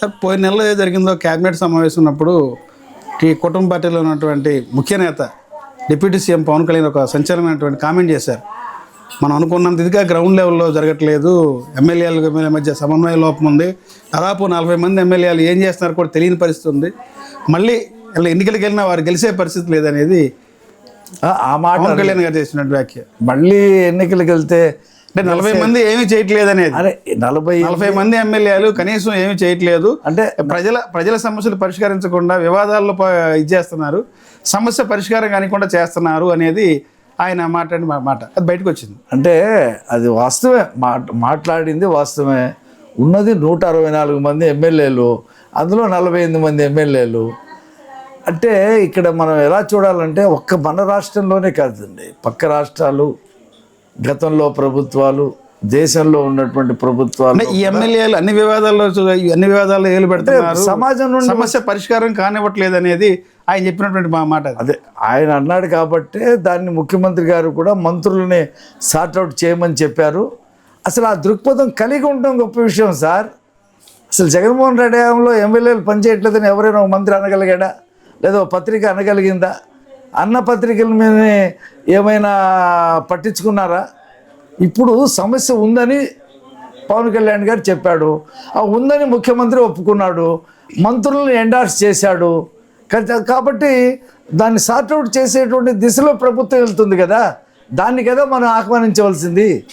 Sir పోయిన నెలలో ఏదో జరిగిందో క్యాబినెట్ సమావేశం ఉన్నప్పుడు ఈ కుటుంబ పార్టీలో ఉన్నటువంటి ముఖ్య నేత డిప్యూటీ సీఎం పవన్ కళ్యాణ్ ఒక సంచలనమైనటువంటి కామెంట్ చేశారు. మనం అనుకున్నంత ఇదిగా గ్రౌండ్ లెవెల్లో జరగట్లేదు, ఎమ్మెల్యేల మధ్య సమన్వయ లోపం ఉంది, దాదాపు 40 మంది ఎమ్మెల్యేలు ఏం చేస్తున్నారు కూడా తెలియని పరిస్థితి ఉంది, మళ్ళీ ఇలా ఎన్నికలకు వెళ్ళినా వారు గెలిచే పరిస్థితి లేదనేది ఆ మాట పవన్ కళ్యాణ్ గారు చేసినట్టు వ్యాఖ్య. మళ్ళీ ఎన్నికలకు వెళ్తే అంటే 40 మంది ఏమీ చేయట్లేదు అనేది. అరే 40 మంది ఎమ్మెల్యేలు కనీసం ఏమీ చేయట్లేదు అంటే ప్రజల సమస్యలు పరిష్కరించకుండా వివాదాల్లో ఇచ్చేస్తున్నారు, సమస్య పరిష్కారం కానికుండా చేస్తున్నారు అనేది ఆయన మాట్లాడిన మాట. అది బయటకు వచ్చింది. అంటే అది వాస్తవమే, మాట్లాడింది వాస్తవమే. ఉన్నది 164 మంది ఎమ్మెల్యేలు, అందులో 48 మంది ఎమ్మెల్యేలు. అంటే ఇక్కడ మనం ఎలా చూడాలంటే ఒక్క మన రాష్ట్రంలోనే కాదండి, పక్క రాష్ట్రాలు, గతంలో ప్రభుత్వాలు, దేశంలో ఉన్నటువంటి ప్రభుత్వాలు ఈ ఎమ్మెల్యేలు అన్ని వివాదాల్లో ఏలు పెడుతున్నారు, సమాజం నుండి సమస్య పరిష్కారం కానివ్వట్లేదు అనేది ఆయన చెప్పినటువంటి మాట. అదే ఆయన అన్నాడు కాబట్టే దాన్ని ముఖ్యమంత్రి గారు కూడా మంత్రులని సార్ట్అవుట్ చేయమని చెప్పారు. అసలు ఆ దృక్పథం కలిగి ఉండడం గొప్ప విషయం సార్. అసలు జగన్మోహన్ రెడ్డి హయాంలో ఎమ్మెల్యేలు పనిచేయట్లేదని ఎవరైనా ఒక మంత్రి అనగలిగాడా, లేదా పత్రిక అనగలిగిందా? అన్న పత్రికల మీద ఏమైనా పట్టించుకున్నారా? ఇప్పుడు సమస్య ఉందని పవన్ కళ్యాణ్ గారు చెప్పాడు, ఆ ఉందని ముఖ్యమంత్రి ఒప్పుకున్నాడు, మంత్రులను ఎండార్స్ చేశాడు. కాబట్టి దాన్ని సార్ట్అవుట్ చేసేటువంటి దిశలో ప్రభుత్వం వెళ్తుంది కదా, దాన్ని కదా మనం ఆహ్వానించవలసింది.